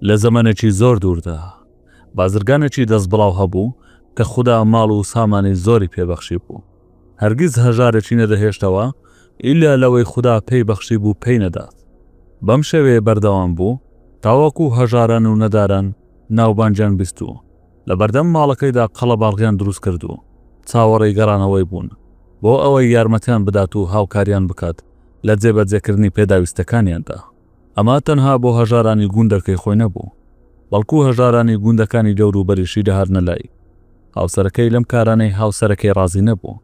لە زەمانێکی زۆر دووردا بازرگانێکی دەست بڵاو هەبوو کە خودا ماڵ و سامانی زۆری پێبەخشی بوو. هەرگیز هەژارێکی نەدەهێشتەوە ئیلا لەوەی خودا پێی بەخشی بوو پێی نەدات. بەم شێوەیە بەردەوام بوو تاوەکو هەژاران و نەداران ناوبانجیان بیستوو. لە بەردەم ماڵەکەیدا قەڵە باڵغیان دروست کردو. چاوەڕێی گەڕانەوەی بوون بۆ ئەوەی یارمەتیان بدات و هاوکاریان بکات لە جێبەجێکردنی پێداویستەکانیاندا. ئەمە تەنها بۆ هەژارانی گوندەکەی خۆی نەبوو، بەڵکو هەژارانی گوندەکانی دەور و بەریشی دەهاتنە لای. هاوسەرەکەی لەم کارانەی هاوسەرەکەی ڕازی نەبوو.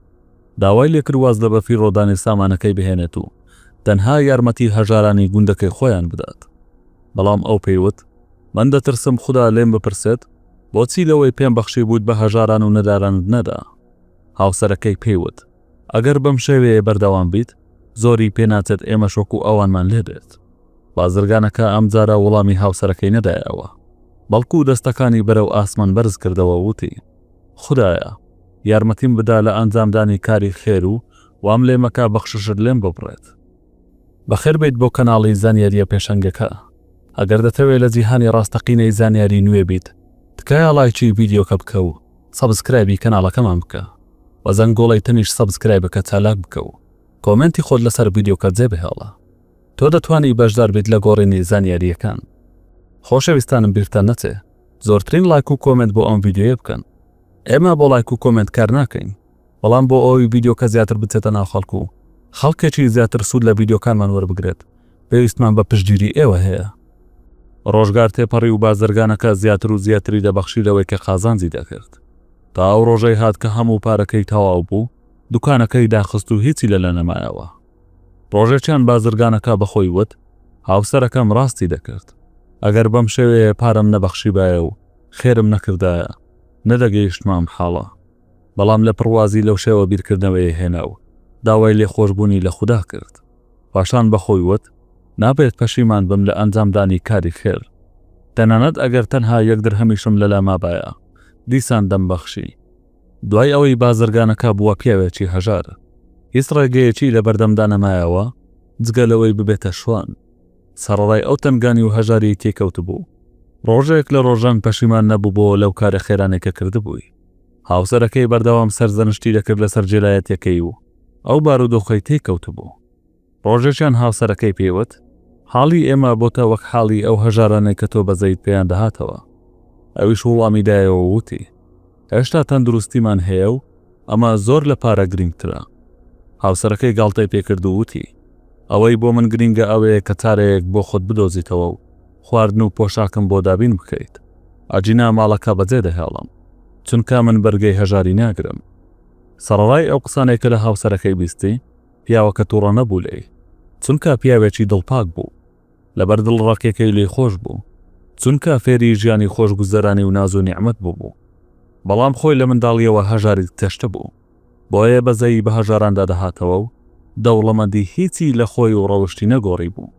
داوای لێکرد واز لە بەفی ڕۆدانی سامانەکەی بهێنێت و تەنها یارمەتی هەژارانی گوندەکەی خۆیان بدات. بەڵام ئەو پێیوت من دەترسم خودا لێم بپرسێت بۆچی لەوەی پێم بەخشی بوویت بە هەژاران و نەداران نەدا. هاوسەرەکەی پێیوت ئەگەر بەم شێوەیە بەردەوام بیت زۆری پێناچێت ئێمە شۆک و ئەوانمان لێ دێت. بازرگانەکە ئەم جارە وەڵامی هاوسەرەکەی نەدایەوە، بەڵکو دەستەکانی بەرەو ئاسمان بەرز کردەوە وتی خودایە یارمەتیم بدا لە ئەنجامدانی کاری خێر و وام لێ مەکا بەخششت لێم ببڕێت. بەخێر بیت بۆ کەناڵی زانیاریە پێشەنگەکە. ئەگەر دەتەوێت لە جیهانی ڕاستەقینەی زانیاری نوێ بیت تکایە لایکی ڤیدیۆکە بکە و سەبسکرابی کەناڵەکەمان بکە و زەنگۆڵی تەنیش سەبسکرایب بکە چالاک بکە و کۆمنتی خۆت لەسەر ڤیدیۆکە جێبهێڵە. تۆ دەتوانی بەشدار بیت لە گۆڕینی زانیاریەکان. خۆشەویستانم بیرتان نەچێ زۆرترین لایک و کۆمنت بۆ ئەم ڤیدیۆیە بکەن. ئێمە بۆ لایک و کۆمنت کار ناکەین، بەڵام بۆ ئەوی ڤیدیۆکە زیاتر بچێتە ناو خەڵک و خەڵکێکی زیاتر سوود لە ڤیدیۆکانمان وەربگرێت پێویستمان بە پشتگیری ئێوە هەیە. ڕۆژگار تێپەڕی و بازرگانەکە زیاتر و زیاتری دەبەخشی لەوەی کە خازانجی دەکرد. تا ئەو ڕۆژەی هات کە هەموو پارەکەی تەواو بوو دوکانەکەی داخست و هیچی لە نەمایەوە. ڕۆژێکیان بازرگانەکە بەخۆی وت هاوسەرەکەم ڕاستی دەکرد. ئەگەر بەم شێوەیە پارەم نەبەخشی بایە و خێرم نەکردایە نەدەگەیشتمام حاڵە. بەڵام لە پڕوازی لەو شێوە بیرکردنەوەی هێنا و داوای لێخۆشبوونی لە خودا کرد. پاشان بەخۆی وت نابێت پەشیمان بم لە ئەنجامدانی کاری خێر. تەنانەت ئەگەر تەنها یەک درهەمیشم لەلا مابایە دیسان دەمبەخشی. دوای ئەوەی بازرگانەکە بووە پیاوێکی هەژار. هیچ ڕێگەیەکی لە بەردەمدا نەمایەوە جگە لەوەی ببێتە شوان. سەرڕای ئەو تەنگانی و هەژاری تێکەوت بوو. ڕۆژێک لە ڕۆژان پەشیمان نەبوو بۆ لەو کارە خێرانێکە کردبووی. هاوسەرەکەی بەردەوام سەرزەنشتی دەکرد لەسەر جێلایەتەکەی و ئەو بارودۆخەی تێکەوت بوو. ڕۆژێکیان هاوسەرەکەی پێوت حاڵی ئێمە بۆتە وەک حاڵی ئەو هەژارانەی کە تۆ بەزەیت پێیان دەهاتەوە. ئەویش وەڵامی دایەوە وتی هێشتا تەندروستیمان هەیە و ئەمە زۆر لە پارە گرنگترە. هاوسەرەکەی گاڵتەی پێکرد و وتی ئەوەی بۆ من گرنگە ئەوەیە کە تارەیەک بۆ خۆت بدۆزیتەوە و خواردن و پۆشاکم بۆ دابین بکەیت. ئەجینا ماڵەکە بەجێ دەهێڵم چونکە من بەرگەی هەژاری ناگرم. سەرڕای ئەو قسانێک کە لە هاوسەرەکەی بیستی پیاوەکە تووڕە نەبوو لێی، چونکە پیاوێکی دڵپاک بوو. لەبەر دڵڕاکێکەی لێی خۆش بوو، چونکە فێری ژیانی خۆشگوزەرانی و ناز و نیعمەت بوو. بەڵام خۆی لە منداڵیەوە هەژاری تەشتە بوو، بۆیە بەزەی بە هەژاراندا دەهاتەوە و دەوڵەمەندی هیچی لە خۆی و ڕەوشتی نەگۆڕی بوو.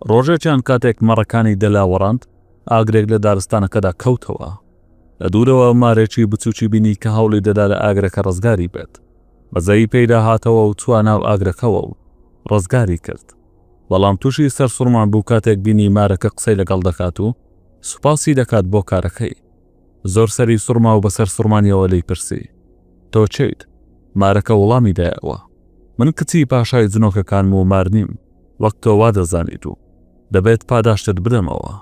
ڕۆژێکیان کاتێک مەڕەکانی دەلاوەڕاند ئاگرێک لە دارستانەکەدا کەوتەوە. لە دوورەوە مارێکی بچووکی بینی کە هەوڵی دەدا لە ئاگرەکە ڕزگاری بێت. بەزەی پێیدا هاتەوە و چوە ناو ئاگرەکەوە و ڕزگاری کرد. بەڵام تووشی سەر سوورمان بوو کاتێک بینی مارەکە قسەی لەگەڵ دەکات و سوپاسی دەکات بۆ کارەکەی. زۆر سەری سوورما و بەسەر سوورمانیەوە لی پرسی تۆ چیت؟ مارەکە وەڵامی دایەوە من کچی پاشای جنۆکەکانم و مار نیم، وەک تۆ وا دەزانیت و دەبێت پاداشتت بدەمەوە.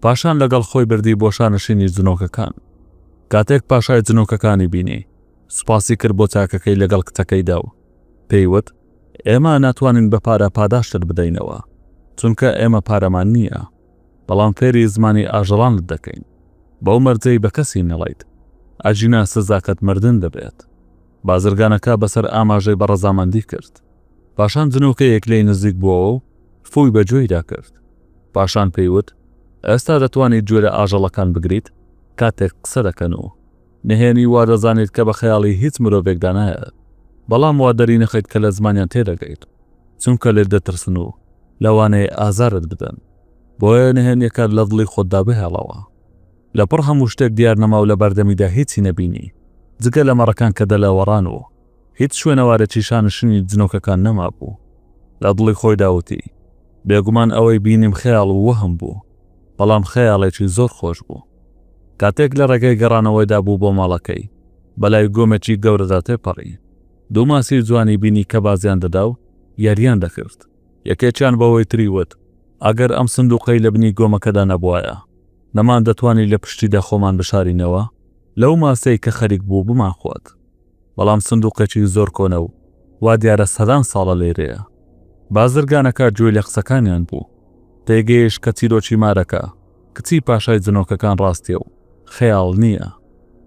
پاشان لەگەڵ خۆی بردی بۆ شانشینی جنۆکەکان. کاتێک پاشای جنۆکەکانی بینی سوپاسی کرد بۆ چاکەکەی لەگەڵ کچەکەیدا و پێیوت ئێمە ناتوانین بە پارە پاداشتت بدەینەوە چونکە ئێمە پارەمان نییە، بەڵام فێری زمانی ئاژەڵانت دەکەین. بەو مەرجەی بە کەسی نەڵیت ئەجینا سزاکەت مردن دەبێت. بازرگانەکە بەسەر ئاماژەی بە ڕەزامەندی کرد. پاشان جنۆکەیەک لێی نزیک بووەوە و فوی بە گوێیدا کرد. پاشان پێیوت ئێستا دەتوانیت گوێ لە ئاژەڵەکان بگریت کاتێک قسە دەکەن و نهێنی وا دەزانیت کە بە خەیاڵی هیچ مرۆڤێکدا نایەت، بەڵام وا دەری نەخەیت کە لە زمانیان تێدەگەیت چونکە لێت دەترسن و لەوانەیە ئازارت بدەن. بۆیە نهێنیەکە لە دڵی خۆتدا بهێڵەوە. لەپڕ هەموو شتێک دیار نەما و لە بەردەمیدا هیچی نەبینی جگە لە مەڕەکان کە دەلاوەڕان و هیچ شوێنەوارێکی شانشینی جنۆکەکان نەما بوو. لە دڵی خۆی داوتی بێگومان ئەوەی بینیم خەیاڵ و وەهم بوو. بەڵام خەیاڵێکی زۆر خۆش بوو. کاتێک لە ڕێگەی گەڕانەوەیدا بوو بۆ ماڵەکەی بەلای گۆمێکی گەورەدا تێپەڕی. دوو ماسی جوانی بینی کە بازیان دەدا و یاریان دەکرد. یەکێکیان بەوەی تری وت ئەگەر ئەم سندوقەی لە بنی گۆمەکەدا نەبوایە نەمان دەتوانی لە پشتیدا خۆمان بشارینەوە لەو ماسەی کە خەریک بوو بمان خوات. بەڵام سندوقێکی زۆر کۆنە و وا دیارە سەدان ساڵە لێرەیە. بازرگانەکە گوێی لە قسەکانیان بوو. تێگەیش کە چیرۆکی مارەکە کچی پاشای جنۆکەکان ڕاستیە و خەیاڵ نییە.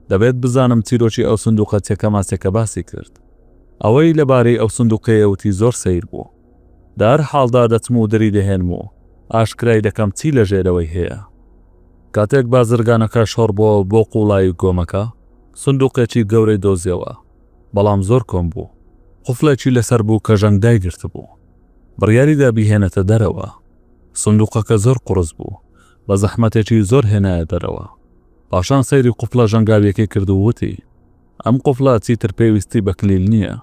دەبێت بزانم چیرۆکی ئەو سندوقە چێکە ماسێکە باسی کرد. ئەوەی لەبارەی ئەو سندوقەیە وتی زۆر سەیر بوو. دار حاڵدا دەچم و دەری دەهێنم و ئاشکرای دەکەم چی لە ژێرەوەی هەیە. کاتێک بازرگانەکە شۆڕ بووە بۆ قوڵای گۆمەکە سندوقێکی گەورەی دۆزیەوە بەڵام زۆر کۆم بوو. قوفڵێکی لەسەر بوو کە ژەنگ دایگرت بوو. بڕیاریدا بیهێنێتە دەرەوە. سندوقەکە زۆر قوڕس بوو بە زەحمەتێکی زۆر هێنایە دەرەوە. پاشان سەیری قوفڵە ژەنگاویەکەی کرد و وتی ئەم قوفڵە چیتر پێویستی بە کلیل نییە.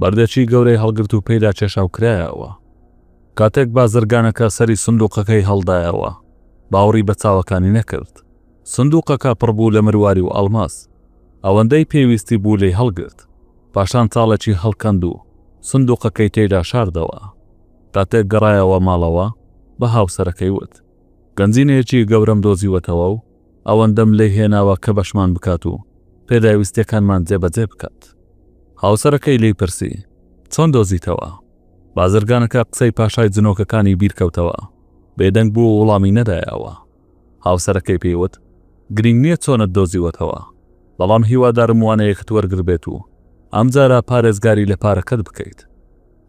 بەردێکی گەورەی هەڵگرت و پێیدا چێشاو کرایەوە. کاتێک بازرگانەکە سەری سندوقەکەی هەڵدایەوە باوەڕی بە چاوەکانی نەکرد. سندوقەکە پڕبوو لە مرواری و ئەڵماس. ئەوەندەی پێویستی بوو لێی هەڵگرت. پاشان چاڵێکی هەڵکەند و سندوقەکەی تێیدا شاردەوە. کاتێک گەڕایەوە ماڵەوە بە هاوسەرەکەی وت گەنجینەیەکی گەورەم دۆزیوەتەوە و ئەوەندەم لێی هێناوە کە بەشمان بکات و پێداویستیەکانمان جێبەجێ بکات. هاوسەرەکەی لێی پرسی چۆن دۆزیتەوە؟ بازرگانەکە قسەی پاشای جنۆکەکانی بیرکەوتەوە. بێدەنگ بوو و وڵامی نەدایەوە. هاوسەرەکەی پێیوت گرنگ نییە چۆنت دۆزیوەتەوە، بەڵام هیوادارم وانەیەکت وەرگربێت و ئەم جارە پارێزگاری لە پارەکەت بکەیت.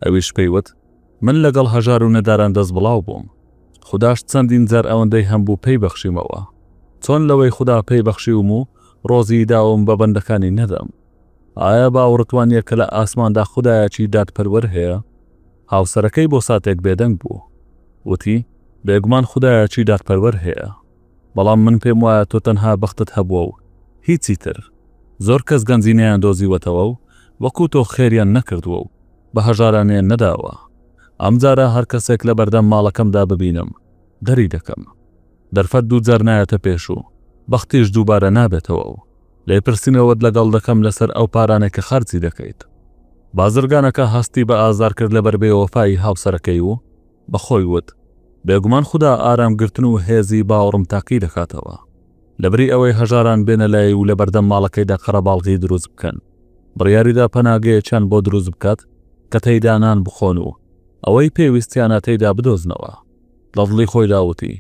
ئەویش پێیوت من لەگەڵ هەژار و نەداران دەست بڵاو بووم. خوداش چەندین جار ئەوەندەی هەمبوو پێی بەخشیمەوە. چۆن لەوەی خوددا پێی بەخشیوم و ڕۆزی داوم بە بەندەکانی نەدەم. ئایا باوەڕت وانییە کە لە ئاسماندا خودایەکی دادپەروەر هەیە؟ هاوسەرەکەی بۆ ساتێک بێدەنگ بوو. وتی بێگومان خودایەکی دادپەروەر هەیە، بەڵام من پێم وایە تۆ تەنها بەختت هەبووە و هیچی تر. زۆر کەس گەنجینەیان دۆزیوەتەوە و وەکو تۆ خێریان نەکردووە و بە هەژارانیان نەداوە. ئەم جارە هەر کەسێک لە بەردەم ماڵەکەمدا ببینم دەری دەکەم. دەرفەت دوو جار نایەتە پێش و بەختیش دووبارە نابێتەوە و لێپرسینەوەت لەگەڵ دەکەم لەسەر ئەو پارانێک کە خەرجی دەکەیت. بازرگانەکە هەستی بە ئازار کرد لە بەربێ وەفای هاوسەرەکەی و بەخۆی وت بێگومان خوددا ئارامگرتن و هێزی باوەڕم تاقی دەکاتەوە. لەبری ئەوەی هەژاران بێنە لای و لە بەردەم ماڵەکەیدا قەرەباڵغی دروست بکەن. بڕیاریدا پەناگەیەکیان بۆ دروست بکات کە تێیدا نان بخۆن و ئەوەی پێویستیانە تێیدا بدۆزنەوە. لە دڵی خۆی داوتی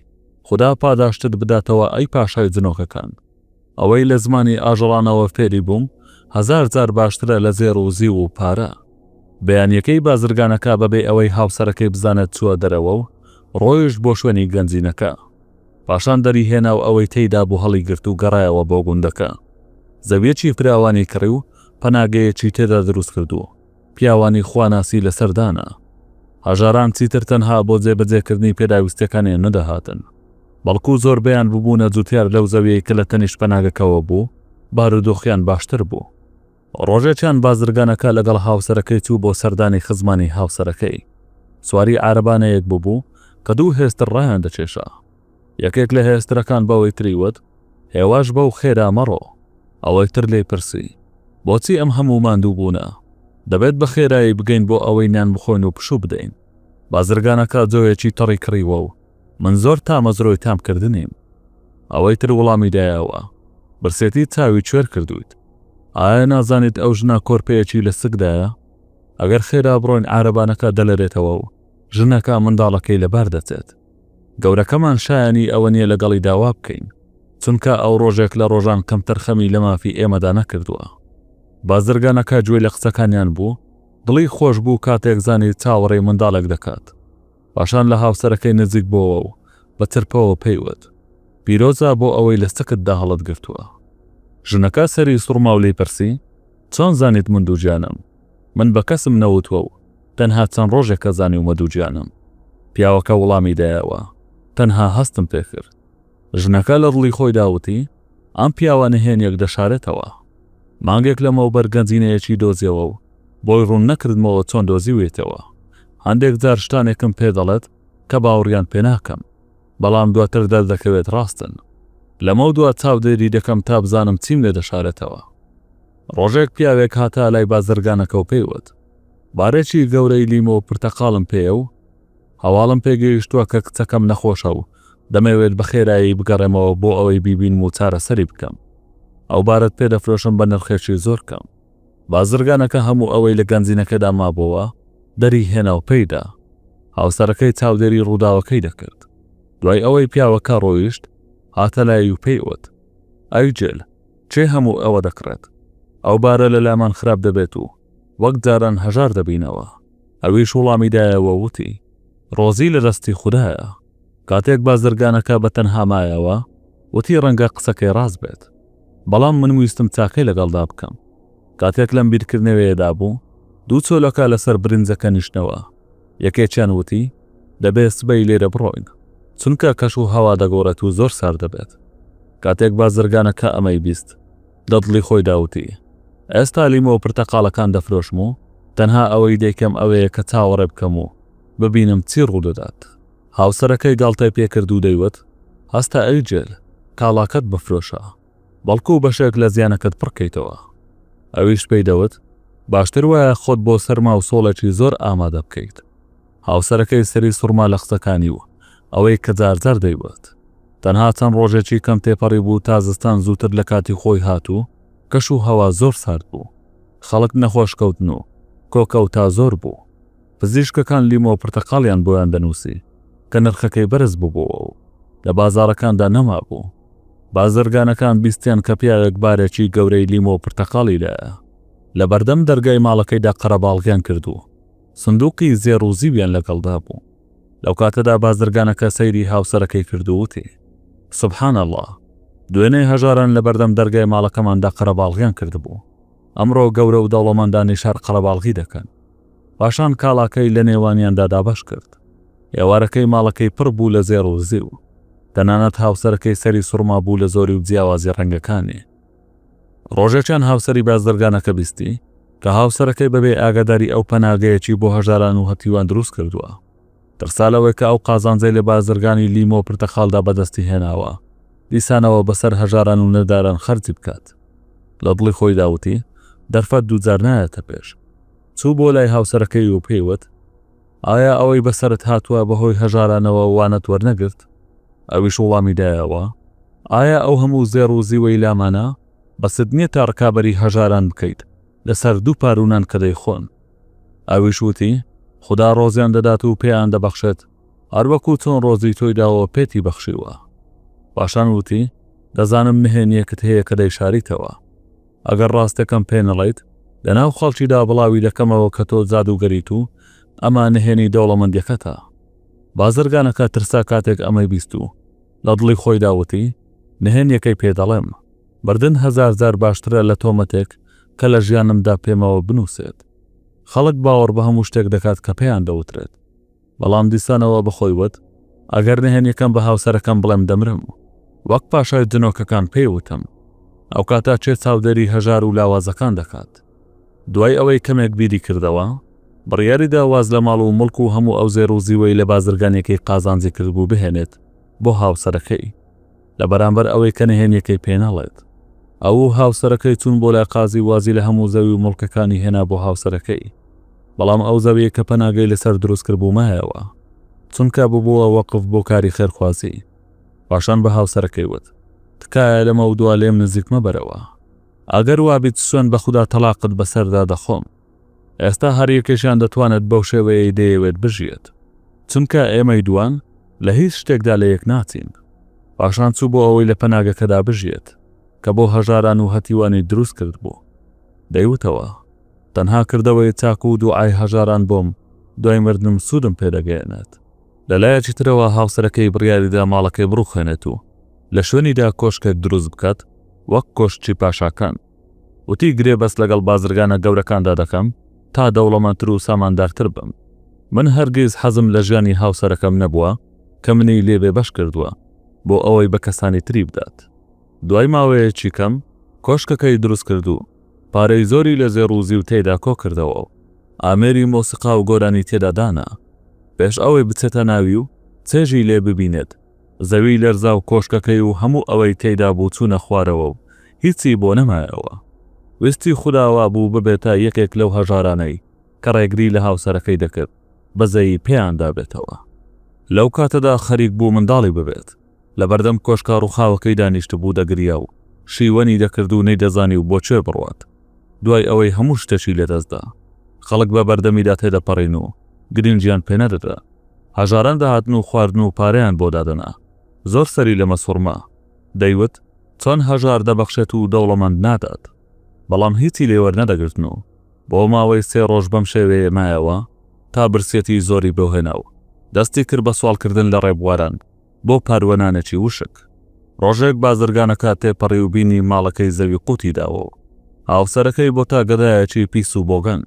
خوددا پاداشتت بداتەوە ئەی پاشای جنۆکەکان. ئەوەی لە زمانی ئاژەڵانەوە فێری بووم 1000 جار باشترە لە زێر و زیو و پارە. بەیانیەکەی بازرگانەکە بەبێ ئەوەی هاوسەرەکەی بزانێت چووە دەرەوە و ڕۆیشت بۆ شوێنی گەنجینەکە. پاشان دەری هێنا و ئەوەی تێیدا بوو هەڵی گرت و گەڕایەوە بۆ گوندەکە. زەویەکی فراوانی کڕی و پەناگەیەکی تێدا دروست کردو. پیاوانی خواناسی لەسەردانە. هەژاران چیتر تەنها بۆ جێبەجێکردنی پێداویستەکانیان نەدەهاتن، بەڵکو زۆربەیان ببوونە جوتیار لەو زەویەی کە لە تەنیش پەناگەکەوە بوو، بارودۆخیان باشتر بوو. ڕۆژێکیان بازرگانەکە لەگەڵ هاوسەرەکەی چوو بۆ سەردانی خزمانی هاوسەرەکەی. سواری عارەبانەیەک بوو کە دوو هێستر ڕایان دەچێشە. یەکێک لە هێسترەکان بەوەی تریوت هێواش بەو خێرا مەڕۆ. ئەوەی تر لێی پرسی بۆچی ئەم هەموو ماندوو بوونە؟ دەبێت بە خێرایی بگەین بۆ ئەوەی نان بخۆین و پشوو بدەین. بازرگانەکە جۆیەکی تەڕی کڕیوە و من زۆر تامەزرۆی تامکردنیم. ئەوەی تر وەڵامی دایەوە برسێتی چاوی کوێر کردویت. ئایا نازانیت ئەو ژنە کۆرپەیەکی لە سکدایە؟ ئەگەر خێرا بڕۆین عارەبانەکە دەلەرێتەوە و ژنەکە منداڵەکەی لەبار دەچێت. گەورەکەمان شایانی ئەوە نییە لەگەڵی داوا بکەین، چونکە ئەو ڕۆژێک لە ڕۆژان کەمتر خەمی لە مافی ئێمەدا نەکردووە. بازرگانەکە گوێی لە قسەکانیان بوو، دڵی خۆش بوو کاتێک زانی چاوەڕێی منداڵێک دەکات. پاشان لە هاوسەرەکەی نزیک بووەوە و بە ترپەوە پێیوت پیرۆزە بۆ ئەوەی لە سەکتدا هەڵت گرتووە. ژنەکە سەری سوڕما و لێی پرسی چۆن زانیت من دووجانم؟ من بە کەسم نەوتوە و تەنها چەند ڕۆژێکە زانیومە دووجانم. پیاوەکە وەڵامی دایەوە تەنها هەستم پێکرد. ژنەکە لە دڵی خۆی داوتی ئەم پیاوە نهێنیەک دەشارێتەوە. مانگێک لەمەوە بەرگەنجینەیەکی دۆزیەوە و بۆی ڕوون نەکردمەوە چۆن دۆزیوێتەوە. هەندێک جار شتانێکم پێ دەڵێت کە باوەڕیان پێ ناکەم. بەڵام دواتر دەردەکەوێت ڕاستن. لەمە دووە چاودێری دەکەم تا بزانم چیم لێ دەشارێتەوە. ڕۆژێک پیاوێک هاتە لای بازرگانەکە و پێیوت بارێکی گەورەی لیمۆ و پرتەقاڵم پێیە و هەواڵم پێگەیشتووە کە کچەکەم نەخۆشە و دەمەوێت بە خێرایی بگەڕێمەوە بۆ ئەوەی بیبین و چارەسەری بکەم. ئەو بارەت پێ دەفرۆشم بە نرخێکی زۆر کەم. بازرگانەکە هەموو ئەوەی لە گەنجینەکەدا مابووە دەری هێنا و پێیدا. هاوسەرەکەی چاودێری ڕووداوەکەی دەکرد. دوای ئەوەی پیاوەکە ڕۆیشت هاتە لای و پێیوت ئەی جێل چێ هەموو ئەوە دەکڕێت؟ ئەو بارە لە لامان خراپ دەبێت و وەک جاران هەژار دەبینەوە. ئەویش وەڵامی دایەوە وتی ڕۆزی لە دەستی خودایە. کاتێک بازرگانەکە بە تەنها مایەوە وتی ڕەنگە قسەکەی ڕاست بێت، بەڵام من ویستم چاکەی لەگەڵدا بکەم. کاتێک لەم بیرکردنەوەیەدا بوو دوو چۆلەکە لەسەر برنجەکە نیشتنەوە. یەکێکیان وتی دەبێت سبەی لێرە بڕۆین چونکە کەش و هەوا دەگۆڕێت و زۆر سارد دەبێت. کاتێک بازرگانەکە ئەمەی بیست دڵی خۆی داوتی ئێستا لیمۆ و پرتەقاڵەکان دەفرۆشم و تەنها ئەوەی دەیکەم ئەوەیە کە چاوەڕێ بکەم و ببینم چی ڕوو دەدات. هاوسەرەکەی گاڵتەی پێکرد و دەیوت هەستا ئەی جێل کاڵاکەت بفرۆشە بەڵکو بەشێک لە زیانەکەت پڕکەیتەوە. ئەویش پێی دەوت باشتر وایە خۆت بۆ سەرما و سۆڵێکی زۆر ئامادە بکەیت. هاوسەرەکەی سەری سوورما لە قسەکانی و ئەوەی کە جارجار دەیوت. تەنها چەند ڕۆژێکی کەم تێپەڕی بوو تا زستان زووتر لە کاتی خۆی هاتوو کەش و هەوا زۆر سارد بوو. خەڵک نەخۆش کەوتن و کۆکەوتا زۆر بوو. پزیشکەکان لیمۆ و پرتەقاڵیان بۆیان دەنووسی کە نرخەکەی بەرز بووبەوە و لە بازاڕەکاندا نەما بوو. بازرگانەکان بیستیان کە پیاوێک بارێکی گەورەی لیمۆ و پرتەقاڵی لایە. لە بەردەم دەرگای ماڵەکەیدا قەرەباڵغیان کردو. سندوقی زێڕ و زیویان لەگەڵدا بوو. لەو کاتەدا بازرگانەکە سەیری هاوسەرەکەی کردووتی سوبحان الله دوێنێ هەژاران لە بەردەم دەرگای ماڵەکەماندا قەرەباڵغیان کردبوو. ئەمڕۆ گەورە و دەوڵەمەندانی شار قەرەباڵغی دەکەن. پاشان کاڵاکەی لە نێوانیاندا دابەش کرد. ئێوارەکەی ماڵەکەی پڕ بوو لە زێڕ و زیو. تەنانەت هاوسەرەکەی سەری سوورما بوو لە زۆری و جیاوازی ڕەنگەکانی. ڕۆژێکیان هاوسەری بازرگانەکە بیستی کە هاوسەرەکەی بەبێ ئاگاداری ئەو پەناگەیەکی بۆ هەژاران و هەتیوان دروست کردووە. ترسالەوەی کە ئەو قازانجەی لە بازرگانی لیمۆ پرتەقاڵدا بەدەستی هێناوە دیسانەوە بەسەر هەژاران و نەداران خەرجی بکات. لە دڵی خۆی داوتی دەرفەت دووجار نایەتە پێش. چوو بۆ لای هاوسەرەکەی و پێیوت ئایا ئەوەی بەسەرت هاتووە بەهۆی هەژارانەوە وانەت وەرنەگرت؟ ئەویش وەڵامی دایەوە ئایا ئەو هەموو زێڕ و زیوەی لامانە بەست نییە تا ڕکابەری هەژاران بکەیت لەسەر دوو پارونان کە دەیخۆن؟ ئەویش وتی خودا ڕۆزیان دەدات و پێیان دەبەخشێت هەروەکو چۆن ڕۆزی تۆی داوە پێتی بەخشیوە. پاشان وتی دەزانم نهێنیەکت هەیە کە دەیشاریتەوە. ئەگەر ڕاستەکەم پێ نەڵێیت لەناو خەڵکیدا بڵاوی دەکەمەوە کە تۆ جادوگەریت و ئەمە نهێنی دەوڵەمەندیەکەتە. بازرگانەکە ترسا کاتێک ئەمەی بیست و لە دڵی خۆی داوتی نهێنیەکەی پێ دەڵێم بردن هەزار جار باشترە لە تۆمەتێک کە لە ژیانمدا پێمەوە بنووسێت. خەڵک باوەڕ بە هەموو شتێک دەکات کە پێیان دەوترێت. بەڵام دیسانەوە بەخۆی وت ئەگەر نهێنیەکەم بە هاوسەرەکەم بڵێم دەمرم. وەک پاشای جنۆکەکان پێیوتم ئەو کاتە چێ چاودێری هەژار و لاوازەکان دەکات. دوای ئەوەی کەمێک بیری کردەوە بڕیاریدا واز لە ماڵ و مڵک و هەموو ئەو زێڕ و زیوەی لە بازرگانێکی قازانجی کردبوو بهێنێت بۆ هاوسەرەکەی لە بەرامبەر ئەوەی کە نهێنیەکەی پێناڵێت. ئەو هاوسەرەکەی چوون بۆ لای قازی وازی لە هەموو زەوی و مڵکەکانی هێنا بۆ هاوسەرەکەی. بەڵام ئەو زەویە کە پەناگەی لەسەر دروست کردبوو مایەوە چونکە ببووە وەقف بۆ کاری خێرخوازی. پاشان بە هاوسەرەکەی وت تکایە لەمە و دوا لێم نزیک مەبەرەوە. ئەگەر وابیت سوێن بە خودا تەلاقت بەسەردا دەخۆم. ئێستا هەر یەکێشیان دەتوانێت بەو شێوەیە دەیەوێت بژیێت چونکە ئێمەی دوان لە هیچ شتێکدا لە یەک ناچین. پاشان چوو بۆ ئەوەی لە پەناگەکەدا بژیێت کە بۆ هەژاران و هەتیوانی دروست کرد بوو. دەیوتەوە تەنها کردەوەی چاک و دوعای هەژاران بۆم دوای مردنم سوودم پێدەگەێنێت. لەلایەکی ترەوە هاوسەرەکەی بڕیاریدا ماڵەکەی بڕوخێنێت و لە شوێنیدا کۆشکێک دروست بکات وەک کۆشتی پاشاکان. وتی گرێ بەس لەگەڵ بازرگانە گەورەکاندا دەکەم تا دەوڵەمەندتر و ساماندارتر بم. من هەرگیز حەزم لە ژیانی هاوسەرەکەم نەبووە کە منی لێ بێبەش کردووە بۆ ئەوەی بە کەسانی تری بدات. دوای ماوەیەکی کەم کۆشکەکەی دروست کردو پارەی زۆری لە زێڕوزی و تێدا کۆ کردەوە و ئامێری مۆسیقا و گۆرانی تێدا دانا. پێش ئەوەی بچێتە ناوی و چێژی لێ ببینێت زەوی لەرزا و کۆشکەکەی و هەموو ئەوەی تێیدا بوو چوونە خوارەوە و هیچی بۆ نەمایەوە. ویستی خوداوا بوو ببێتە یەکێک لەو هەژارانەی کە ڕێگری لە هاوسەرەکەی دەکرد بەزەی پێیاندا بێتەوە. لەو کاتەدا خەریک بوو منداڵی ببێت لە بەردەم کۆشکە ڕووخاوەکەی دانیشت بوو دەگریا و شیوەنی دەکرد و نەیدەزانی و بۆچێ بڕوات. دوای ئەوەی هەموو شتێکی لێدەستدا خەڵک بە بەردەمیدا تێدەپەڕین و گرنگیان پێ نەدەدا. هەژاران داهاتن و خواردن و پارەیان بۆ دادەنا. زۆر سەری لەمە سوڕما دەیوت چۆن هەژار دەبەخشێت و دەوڵەمەند نادات. بەڵام هیچی لێوەرنەدەگرتن و بۆ ماوەی 3 ڕۆژ بەم شێوەیە مایەوە تا برسێتی زۆری بەوهێنا و دەستی کرد بە سوالکردن لە ڕێبواران بۆ پاروەنانێکی وشک. ڕۆژێک بازرگانەکە تێپەڕی و بینی ماڵەکەی زەوی قوتی داوە و هاوسەرەکەی بۆ تا گەدایەکی پیس و بۆگەن.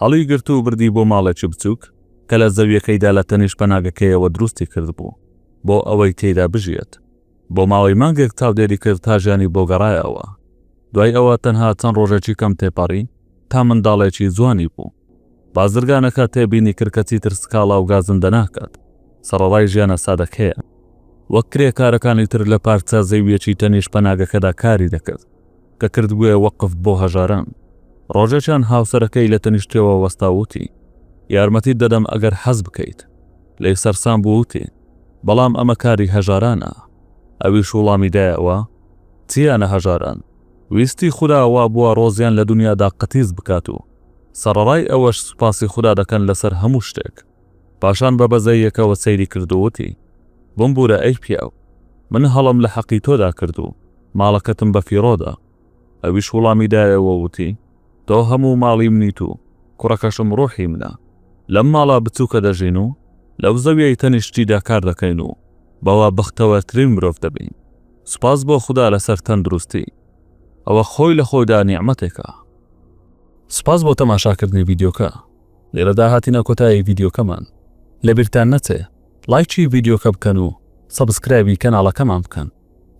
هەڵی گرت و بردی بۆ ماڵێکی بچووک کە لە زەویەکەیدا لە تەنیش پەناگەکەیەوە دروستی کرد بوو بۆ ئەوەی تێیدا بژێت. بۆ ماوەی مانگێک چاودێری کرد تا ژیانی بۆ گەڕایەوە. دوای ئەوە تەنها چەند ڕۆژێکی کەم تێپەڕی تا منداڵێکی جوانی بوو. بازرگانەکە تێبینی کرد کە چیتر سکاڵا و گازندە ناکات. سەرەڕای ژیانە سادەکەیە. وەک کرێکارەکانی تر لە پارچە زەویەکی تەنیش پەناگەکەدا کاری دەکرد کە کردبووە وەقف بۆ هەژاران. ڕۆژێکیان هاوسەرەکەی لە تەنیشتەوە وەستاوتی یارمەتی دەدەم ئەگەر حەز بکەیت. لێی سەرسام بووتی بەڵام ئەمە کاری هەژارانە. ئەویش وڵامی دایەوە چیانە هەژاران؟ ویستی خوداوا بووە ڕۆزیان لە دنیادا قەتیز بکات و سەرەڕای ئەوەش سوپاسی خوددا دەکەن لەسەر هەموو شتێک. پاشان بە بەزەیەکەوە سەیری کردووتی بمبورە ئەی پیاو، من هەڵم لە حەقی تۆدا کرد و ماڵەکەتم بە فیڕۆدا. ئەویش وڵامی دایەوە وتی تۆ هەموو ماڵی منیت و کوڕەکەشم ڕۆحی منە. لەم ماڵە بچووکە دەژین و لەو زەویەی تەنیشتیدا کار دەکەین و بەوە بەختەوەرترین مرۆڤ دەبین. سوپاس بۆ خوددا لەسەر تەندروستی. ئەوە خۆی لە خۆیدا نیعمەتێکە. سپاس بۆ تەماشاکردنی ڤیدیۆکە. لێرەدا هاتینە کۆتایی ڤیدیۆکەمان. لەبیرتان نەچێ لایکی ڤیدیۆکە بکەن و سەبسکرابی کەناڵەکەمان بکەن.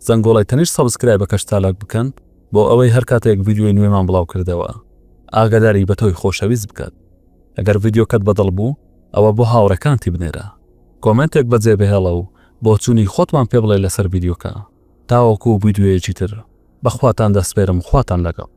زەنگۆڵی تەنیشت سەبسکرایبەکەش تالاک بکەن بۆ ئەوەی هەر کاتێک ڤیدیۆی نوێمان بڵاو کردەوە ئاگاداری بە تۆی خۆشەویست بکات. ئەگەر ڤیدیۆکەت بەدڵ بوو ئەوە بۆ هاوڕێکانتی بنێرە. کۆمنتێک بەجێ بهێڵە و بۆ چوونی خۆتمان پێ بڵێ لەسەر ڤیدیۆکە. تاوەکو ڤیدیۆیەکی تر بەخواتان دەسپێرم، خواتان لەگەڵ.